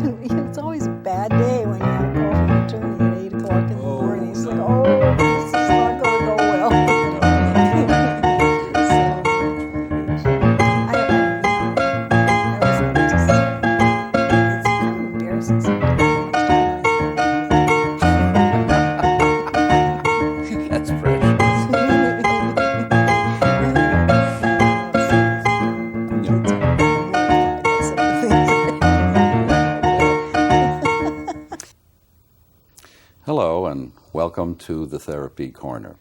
It's always a bad day when you have a call from an attorney at 8 o'clock in the morning. It's like, oh, this is not going to go well. It's kind of embarrassing sometimes. That's precious. Hello and welcome to the Therapy Corner.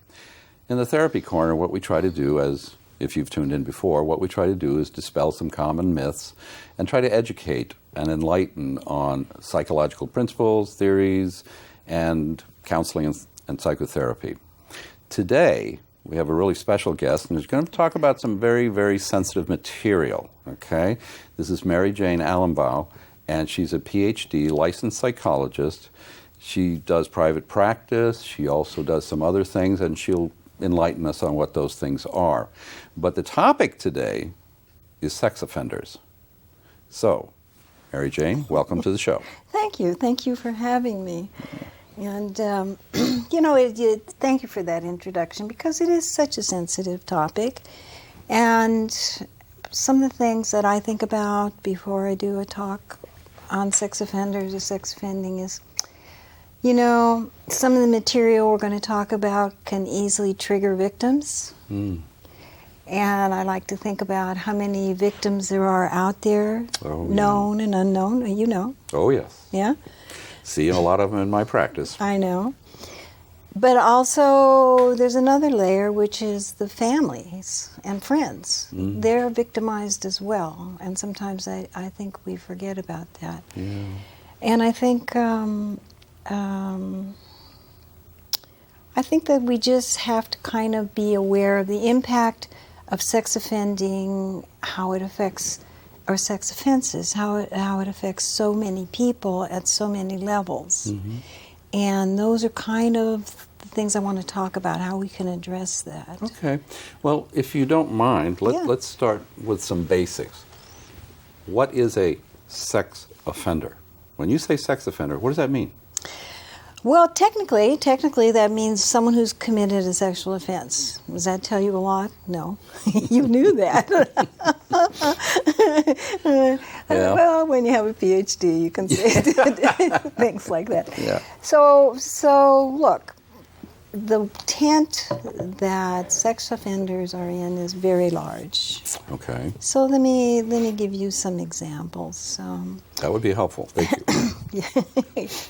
In the Therapy Corner, what we try to do, as if you've tuned in before, what we try to do is dispel some common myths and try to educate and enlighten on psychological principles, theories, and counseling and psychotherapy. Today, we have a really special guest, and he's going to talk about some very, very sensitive material, okay? This is Mary Jane Allenbaugh, and she's a PhD licensed psychologist. She does private practice. She also does some other things, and she'll enlighten us on what those things are. But the topic today is sex offenders. So, Mary Jane, welcome to the show. Thank you. Thank you for having me. And, thank you for that introduction, because it is such a sensitive topic. And some of the things that I think about before I do a talk on sex offenders or sex offending is, some of the material we're going to talk about can easily trigger victims. And I like to think about how many victims there are out there, known and unknown. You know. Oh, yes. Yeah? See a lot of them in my practice. I know. But also there's another layer, which is the families and friends. They're victimized as well. And sometimes I think we forget about that. Yeah. And I think that we just have to kind of be aware of the impact of sex offending, how it affects, or sex offenses, how it affects so many people at so many levels. And those are kind of the things I want to talk about, how we can address that. Okay. Well, if you don't mind, let's start with some basics. What is a sex offender? When you say sex offender, what does that mean? Well, technically, that means someone who's committed a sexual offense. Does that tell you a lot? No. You knew that. Yeah. Well, when you have a PhD, you can say things like that. Yeah. So look, the tent that sex offenders are in is very large. Okay. So let me give you some examples. That would be helpful. Thank you.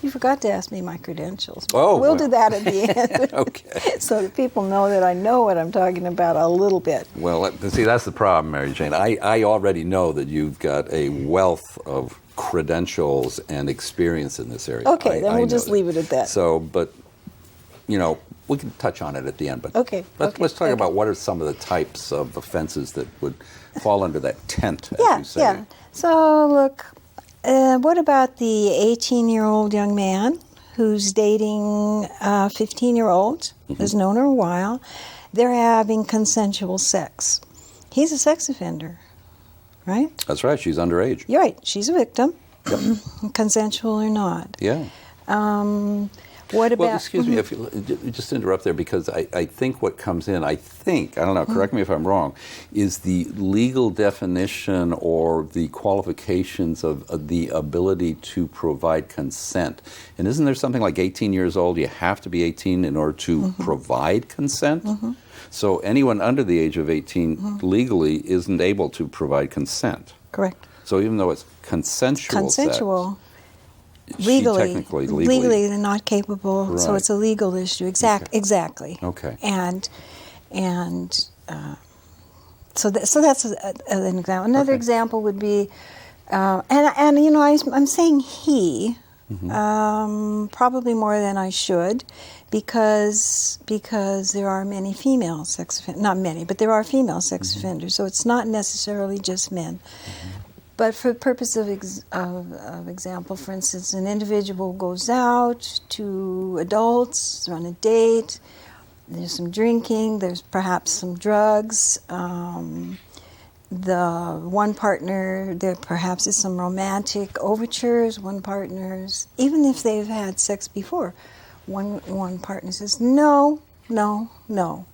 You forgot to ask me my credentials. Oh, we'll do that at the end. Okay. So that people know that I know what I'm talking about a little bit. Well, see, that's the problem, Mary Jane. I already know that you've got a wealth of credentials and experience in this area. Okay, then we'll just leave it at that. So, but, we can touch on it at the end. But let's talk about what are some of the types of offenses that would fall under that tent, as you say. Yeah. So, look, what about the 18-year-old young man who's dating a 15-year-old, has known her a while? They're having consensual sex. He's a sex offender, right? That's right. She's underage. You're right. She's a victim, consensual or not. Yeah. What about... Well, excuse me, if you just interrupt there, because I think what comes in, I don't know, correct me if I'm wrong, is the legal definition or the qualifications of the ability to provide consent. And isn't there something like 18 years old, you have to be 18 in order to provide consent? So anyone under the age of 18 legally isn't able to provide consent. Correct. So even though it's consensual sex, legally, they're not capable, right. So it's a legal issue. Exactly. Okay. And so that's an example. Another example would be, I'm saying he, probably more than I should, because there are many female sex offenders. Not many, but there are female sex offenders. So it's not necessarily just men. But for the purpose of example, for instance, an individual goes out to adults, they're on a date, there's some drinking, there's perhaps some drugs, the one partner, there perhaps is some romantic overtures. One partner's, even if they've had sex before, one partner says no, no, no.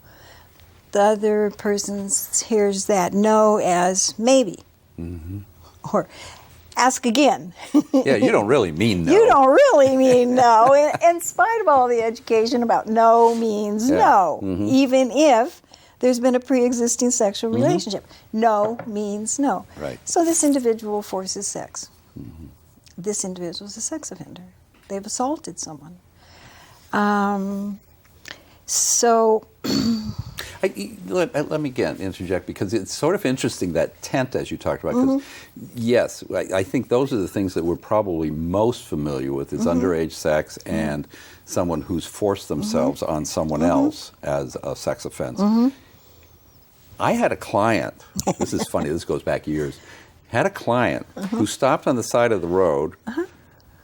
The other person hears that no as maybe, or ask again. Yeah, you don't really mean no. You don't really mean no, in spite of all the education about no means no, even if there's been a pre-existing sexual relationship. No means no. Right. So this individual forces sex. This individual is a sex offender. They've assaulted someone. Let me again interject, because it's sort of interesting, that tent, as you talked about. 'Cause yes, I think those are the things that we're probably most familiar with, is underage sex and someone who's forced themselves on someone else as a sex offense. I had a client, this is funny, this goes back years, had a client who stopped on the side of the road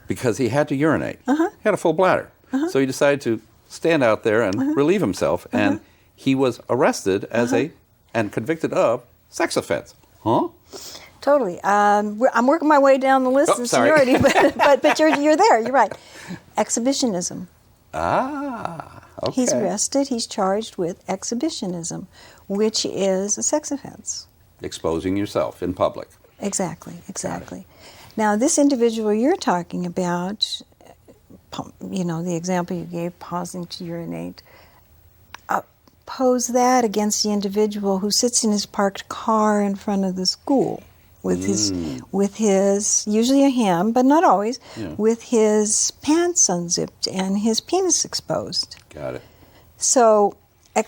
because he had to urinate. He had a full bladder. So he decided to stand out there and relieve himself, and he was arrested as and convicted of sex offense. Huh? Totally. I'm working my way down the list of seniority, but you're there. You're right. Exhibitionism. Ah, okay. He's arrested. He's charged with exhibitionism, which is a sex offense. Exposing yourself in public. Exactly. Now, this individual you're talking about, the example you gave, pausing to urinate, pose that against the individual who sits in his parked car in front of the school with his usually a him, but not always, with his pants unzipped and his penis exposed. Got it. So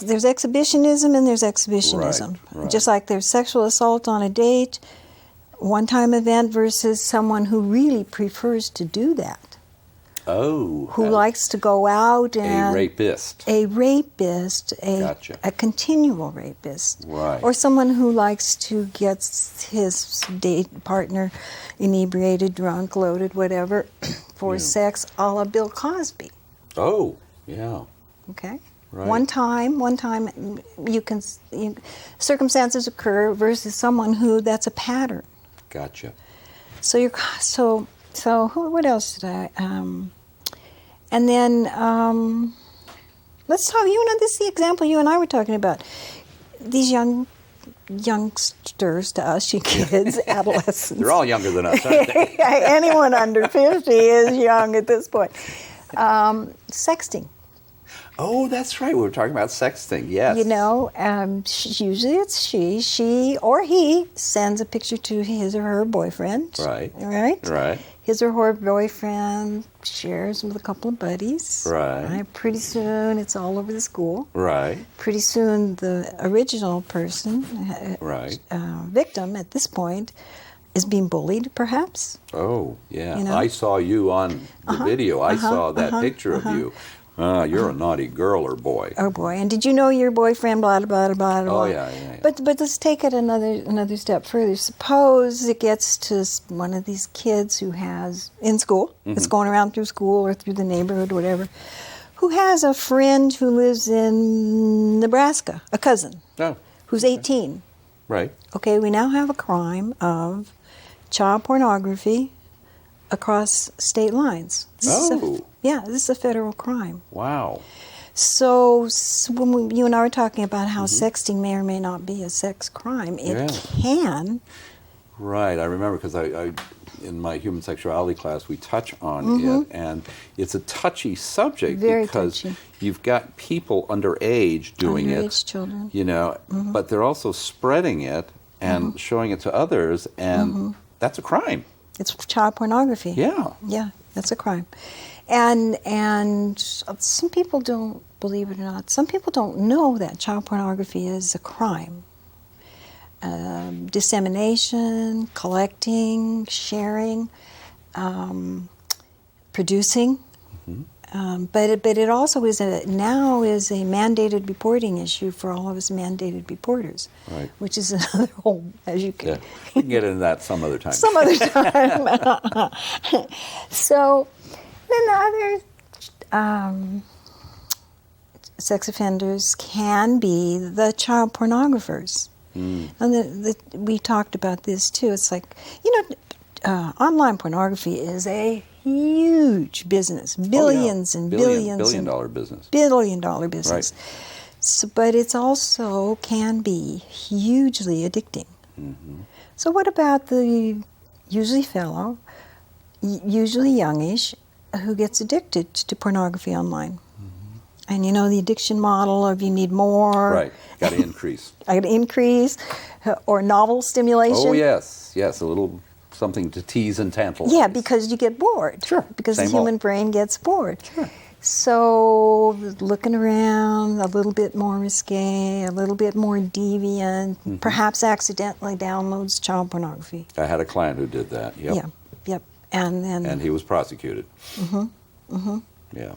there's exhibitionism and there's exhibitionism. Right. Just like there's sexual assault on a date, one-time event, versus someone who really prefers to do that. Oh. Who likes to go out and... A rapist. A continual rapist. Right. Or someone who likes to get his date partner inebriated, drunk, loaded, whatever, for sex, a la Bill Cosby. Oh, yeah. Okay? Right. One time, circumstances occur versus someone who that's a pattern. Gotcha. So what else did I? And then let's talk. This is the example you and I were talking about. These youngsters to us, you kids, adolescents. They're all younger than us, aren't they? Anyone under 50 is young at this point. Sexting. Oh, that's right. We were talking about sexting. Yes. Usually it's she or he sends a picture to his or her boyfriend. Right. His or her boyfriend shares with a couple of buddies. Right. Pretty soon it's all over the school. Right. Pretty soon the original person, victim at this point, is being bullied, perhaps. Oh, yeah. I saw you on the video. I saw that picture of you. You're a naughty girl or boy. Oh boy! And did you know your boyfriend? Blah blah blah blah blah. Oh yeah. But let's take it another step further. Suppose it gets to one of these kids who has in school. It's going around through school or through the neighborhood, whatever. Who has a friend who lives in Nebraska, a cousin, who's 18. Right. Okay, we now have a crime of child pornography across state lines. This is a federal crime. Wow. So when you and I were talking about how sexting may or may not be a sex crime, it can. Right. I remember because I in my human sexuality class, we touch on it, and it's a touchy subject because you've got people underage doing it. Underage children. But they're also spreading it and showing it to others, and that's a crime. It's child pornography. Yeah. Yeah, that's a crime. And some people don't, believe it or not, some people don't know that child pornography is a crime. Dissemination, collecting, sharing, producing. But it also now is a mandated reporting issue for all of us mandated reporters, which is another whole, as you can. Yeah. We can get into that some other time. So then the other sex offenders can be the child pornographers. And we talked about this too. It's like, online pornography is a huge business, billions and billions. Billion-dollar business. Billion-dollar business. Right. So, but it's also can be hugely addicting. Mm-hmm. So what about the usually fellow, usually youngish, who gets addicted to pornography online? Mm-hmm. And the addiction model of you need more. Right. Got to increase. I got to increase, or novel stimulation. Oh, yes. Yes, a little something to tease and tantalize. Yeah, because you get bored. Sure. Because Same the human old. brain gets bored. Sure. So looking around, a little bit more risque, a little bit more deviant, perhaps accidentally downloads child pornography. I had a client who did that. Yep. Yeah, yep. And then And he was prosecuted. Yeah.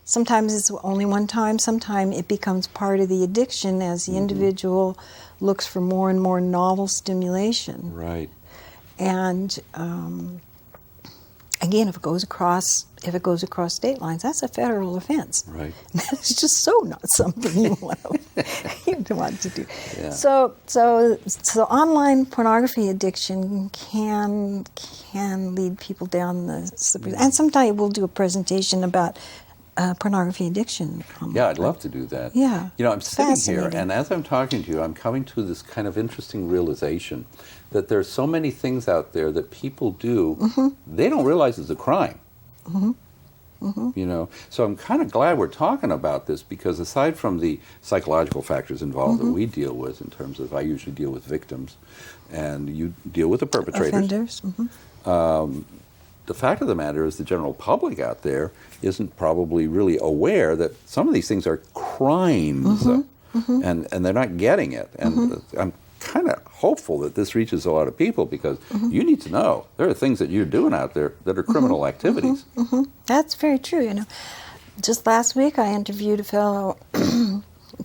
sometimes it's only one time. Sometimes it becomes part of the addiction as the individual looks for more and more novel stimulation. Right. And again, if it goes across state lines, that's a federal offense. Right. That's just so not something you want to do. Yeah. So online pornography addiction can lead people down the slippery. And sometime we'll do a presentation about pornography addiction. Yeah, I'd love to do that. Yeah. I'm sitting here, Fascinating. and as I'm talking to you, I'm coming to this kind of interesting realization that there's so many things out there that people do, they don't realize it's a crime. So I'm kind of glad we're talking about this, because aside from the psychological factors involved that we deal with, in terms of I usually deal with victims, and you deal with the perpetrators. Offenders. The fact of the matter is the general public out there isn't probably really aware that some of these things are crimes, and they're not getting it. And I'm kind of hopeful that this reaches a lot of people, because you need to know there are things that you're doing out there that are criminal activities. That's very true. Just last week I interviewed a fellow,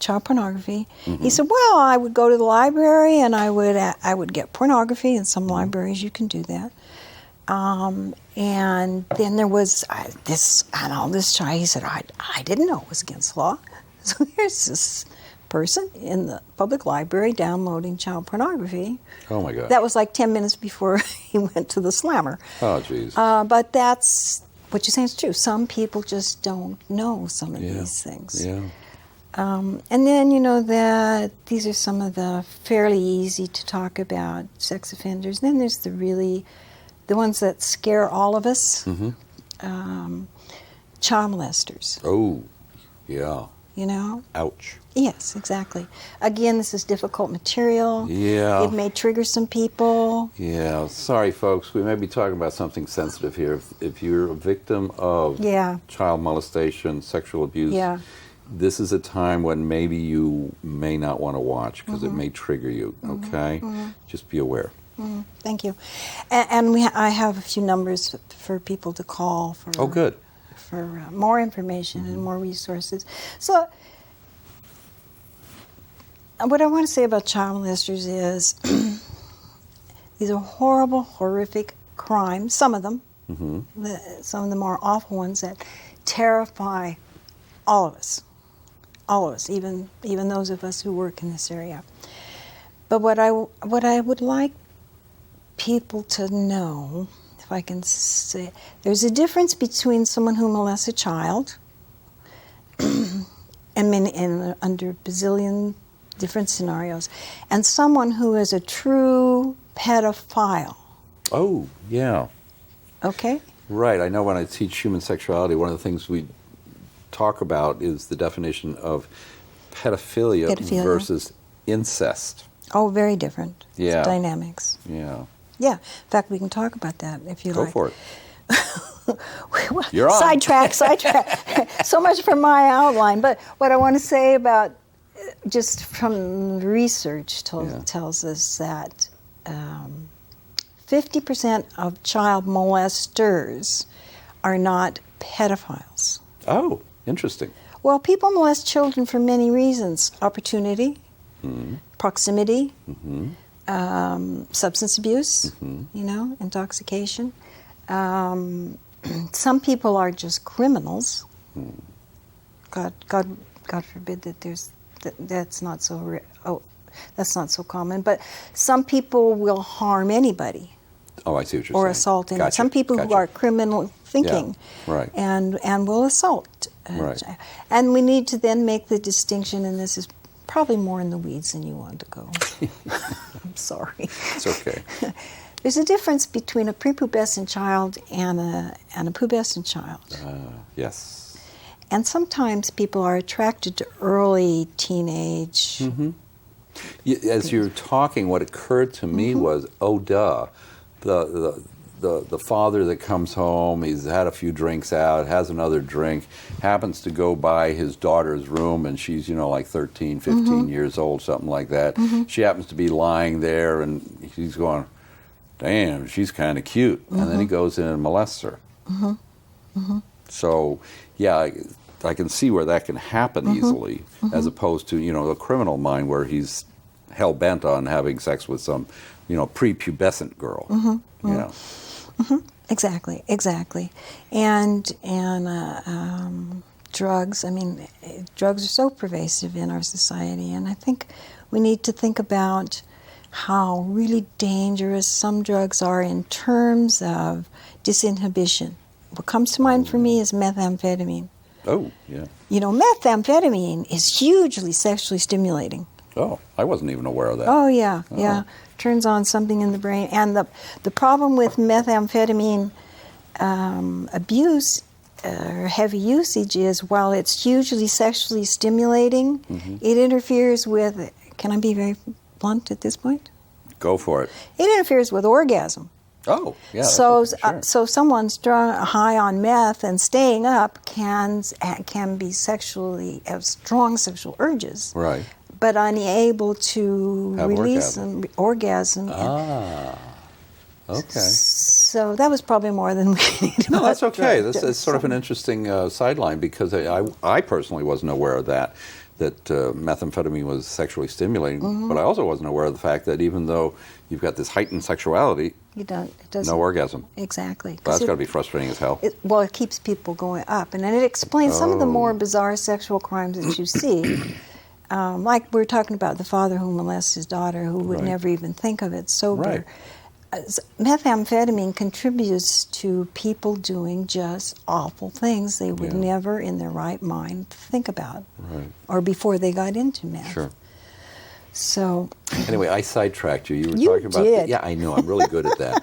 child pornography. He said, "Well, I would go to the library and I would get pornography. In some libraries, you can do that." And then there was this child. He said, "I didn't know it was against the law." So here's this person in the public library downloading child pornography. Oh my God. That was like 10 minutes before he went to the slammer. Oh, geez. But that's what you're saying is true. Some people just don't know some of these things. Yeah. And then that these are some of the fairly easy to talk about sex offenders. And then there's the ones that scare all of us, child molesters. Oh, yeah. Ouch. Yes, exactly. Again, this is difficult material. Yeah. It may trigger some people. Yeah. Sorry, folks. We may be talking about something sensitive here. If you're a victim of child molestation, sexual abuse, this is a time when maybe you may not want to watch, because it may trigger you. Okay? Just be aware. Thank you. And I have a few numbers for people to call for. Oh, good. For more information and more resources. So, what I want to say about child molesters is these are horrible, horrific crimes. Some of them, some of the more awful ones that terrify all of us, even those of us who work in this area. But what I would like people to know, if I can say, there's a difference between someone who molests a child, and under a bazillion different scenarios, and someone who is a true pedophile. Oh, yeah. Okay? Right. I know when I teach human sexuality, one of the things we talk about is the definition of pedophilia. Versus incest. Oh, very different. Yeah. Dynamics. Yeah. Yeah. In fact, we can talk about that if you like. Go for it. You're on. Sidetrack. So much for my outline. But what I want to say about, just from research tells us that 50% of child molesters are not pedophiles. Oh, interesting. Well, people molest children for many reasons. Opportunity, proximity, substance abuse, intoxication. Some people are just criminals. God forbid that that's not so. that's not so common. But some people will harm anybody. Oh, I see what you're Or saying. assault anyone. Gotcha. Some people who are criminal thinking, Yeah, right. and will assault. Right. And we need to then make the distinction, and this is probably more in the weeds than you want to go. I'm sorry. It's okay. There's a difference between a prepubescent child and a pubescent child. Yes. And sometimes people are attracted to early teenage. Mm-hmm. As you're talking, what occurred to me was, oh, duh, the father that comes home, he's had a few drinks out, has another drink, happens to go by his daughter's room, and she's, like 13, 15 years old, something like that. She happens to be lying there, and he's going, damn, she's kind of cute. And then he goes in and molests her. So, yeah, I can see where that can happen easily, as opposed to, a criminal mind where he's hell-bent on having sex with some, prepubescent girl, Exactly. And drugs, drugs are so pervasive in our society, and I think we need to think about how really dangerous some drugs are in terms of disinhibition. What comes to mind for me is methamphetamine. Oh, yeah. Methamphetamine is hugely sexually stimulating. Oh, I wasn't even aware of that. Oh, yeah, yeah. Turns on something in the brain. And the problem with methamphetamine abuse or heavy usage is, while it's hugely sexually stimulating, it interferes with, can I be very blunt at this point? Go for it. It interferes with orgasm. Oh, yeah. So, sure. so someone's high on meth and staying up can be have strong sexual urges, Right. but unable to Have release orgasm. orgasm. Okay. So that was probably more than we needed. No, that's okay. This is sort of an interesting sideline, because I personally wasn't aware of that methamphetamine was sexually stimulating, but I also wasn't aware of the fact that even though you've got this heightened sexuality, It doesn't. no orgasm. Exactly. Well, that's got to be frustrating as hell. It keeps people going up, and then it explains some of the more bizarre sexual crimes that you see. Like we were talking about the father who molests his daughter, who would never even think of it sober. Right. Methamphetamine contributes to people doing just awful things they would never in their right mind think about, or before they got into meth. Sure. So anyway, I sidetracked you. You were You talking about did. Yeah, I know. I'm really good at that.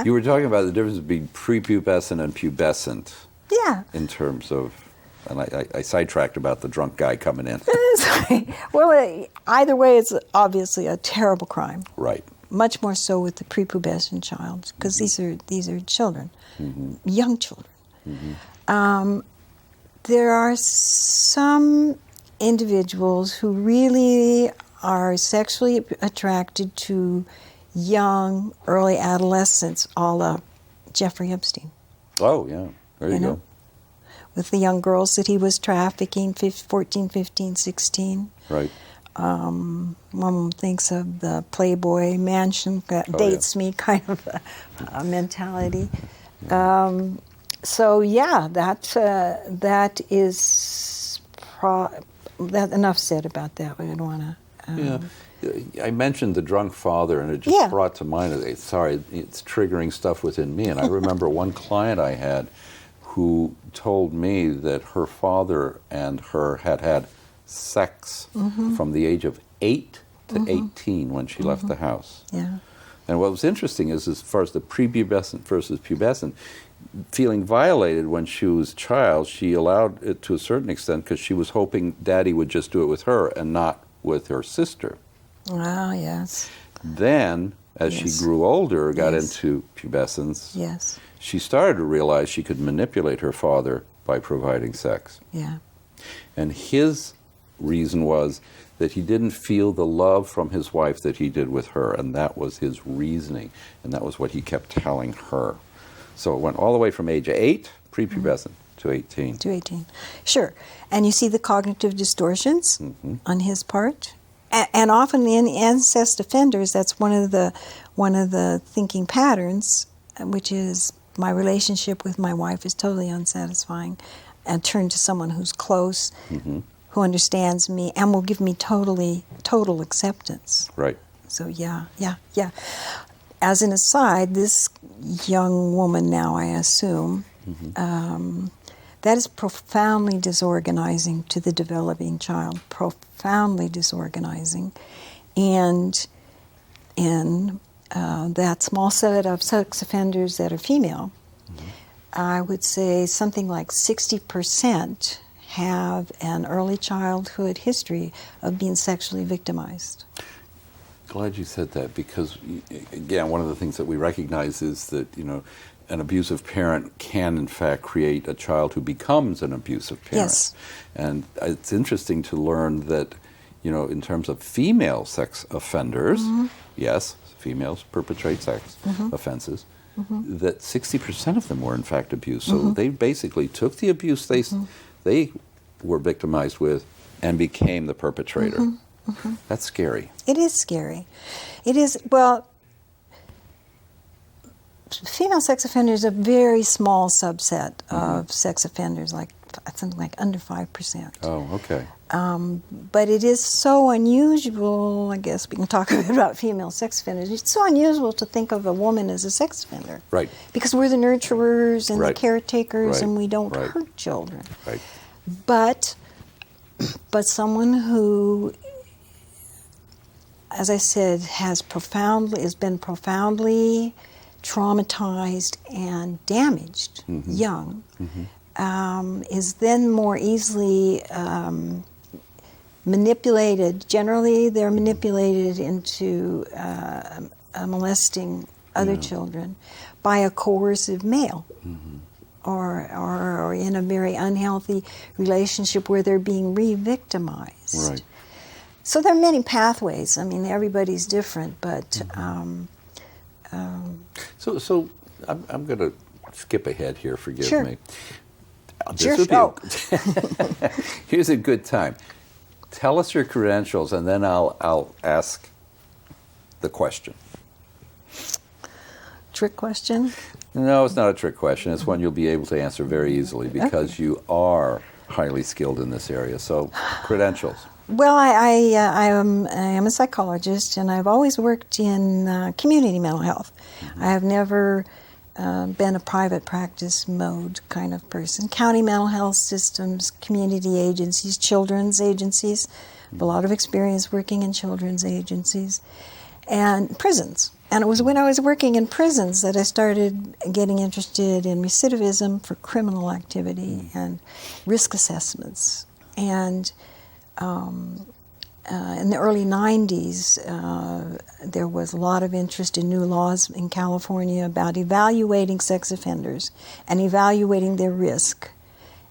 You were talking about the difference between prepubescent and pubescent. yeah. In terms of, and I sidetracked about the drunk guy coming in. Sorry. Well, either way, it's obviously a terrible crime. Right. Much more so with the prepubescent child, because these are children, young children. There are some individuals who really are sexually attracted to young, early adolescents, a la Jeffrey Epstein. Oh, yeah. There you go. With the young girls that he was trafficking, 14, 15, 16. Right. One thinks of the Playboy Mansion, dates me kind of a mentality. So yeah, that is that enough said about that. We don't want to. I mentioned the drunk father, and it just brought to mind. Sorry, it's triggering stuff within me. And I remember one client I had who told me that her father and her had sex from the age of 8 to 18 when she left the house. Yeah. And what was interesting is, as far as the prepubescent versus pubescent, feeling violated when she was a child, she allowed it to a certain extent because she was hoping Daddy would just do it with her and not with her sister. Ah, yes. Then, as she grew older, got into pubescence, she started to realize she could manipulate her father by providing sex. Yeah. And his reason was that he didn't feel the love from his wife that he did with her, and that was his reasoning, and that was what he kept telling her. So it went all the way from age 8, prepubescent, to 18. To 18. Sure. And you see the cognitive distortions on his part. And often in incest offenders, that's one of the thinking patterns, which is, my relationship with my wife is totally unsatisfying, and turn to someone who's close, who understands me and will give me total acceptance. Right. So yeah. As an aside, this young woman now, I assume, that is profoundly disorganizing to the developing child, profoundly disorganizing. And in that small set of sex offenders that are female, I would say something like 60% have an early childhood history of being sexually victimized. Glad you said that, because, again, one of the things that we recognize is that, an abusive parent can, in fact, create a child who becomes an abusive parent. Yes. And it's interesting to learn that, in terms of female sex offenders, yes, females perpetrate sex offenses, that 60% of them were, in fact, abused. So they basically took the abuse they were victimized with and became the perpetrator. That's scary. It is scary. It is, well, female sex offenders are a very small subset of sex offenders, like something like under 5%. Oh, okay. But it is so unusual, I guess we can talk a bit about female sex offenders. It's so unusual to think of a woman as a sex offender. Right. Because we're the nurturers and Right. the caretakers Right. and we don't Right. hurt children. Right. But someone who, as I said, has been profoundly traumatized and damaged young, is then more easily manipulated. Generally, they're manipulated into molesting other children by a coercive male. Or in a very unhealthy relationship where they're being re-victimized. Right. So there are many pathways. I mean, everybody's different, but So I'm going to skip ahead here. Forgive Sure. me. Sure. Here's a good time. Tell us your credentials, and then I'll ask the question. Trick question? No, it's not a trick question. It's one you'll be able to answer very easily because you are highly skilled in this area. So, credentials. Well, I am a psychologist, and I've always worked in community mental health. I have never been a private practice mode kind of person. County mental health systems, community agencies, children's agencies. I have a lot of experience working in children's agencies, and prisons. And it was when I was working in prisons that I started getting interested in recidivism for criminal activity and risk assessments. And in the early 90s, there was a lot of interest in new laws in California about evaluating sex offenders and evaluating their risk.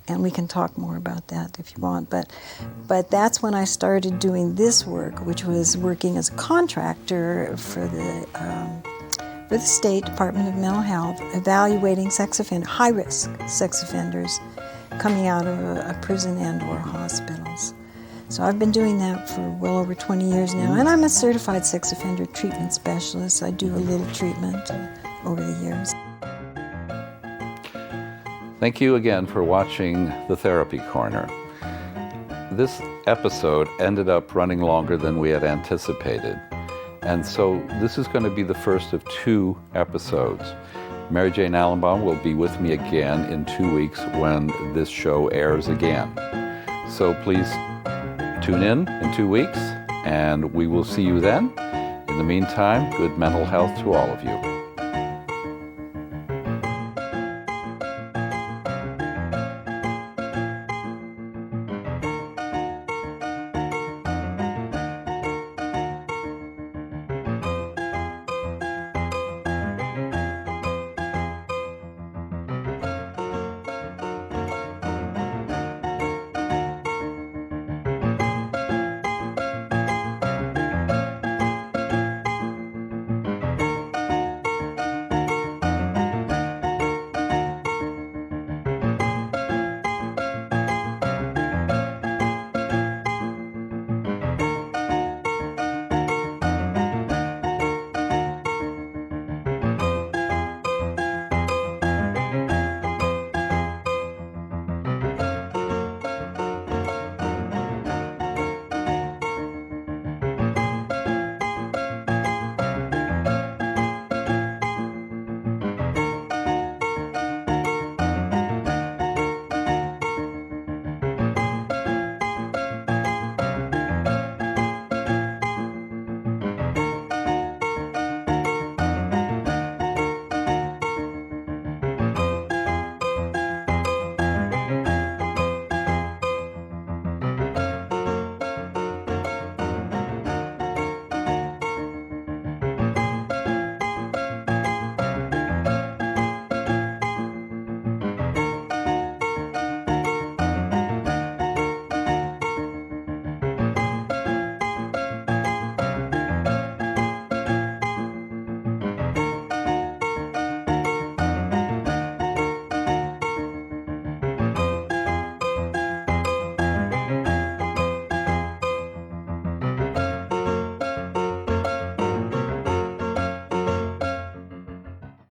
And we can talk more about that if you want. But that's when I started doing this work, which was working as a contractor for the State Department of Mental Health, evaluating high-risk sex offenders coming out of a prison and or hospitals. So I've been doing that for well over 20 years now, and I'm a certified sex offender treatment specialist. I do a little treatment over the years. Thank you again for watching The Therapy Corner. This episode ended up running longer than we had anticipated, and so this is going to be the first of 2 episodes. Mary Jane Allenbaum will be with me again in 2 weeks when this show airs again. So please tune in 2 weeks, and we will see you then. In the meantime, good mental health to all of you.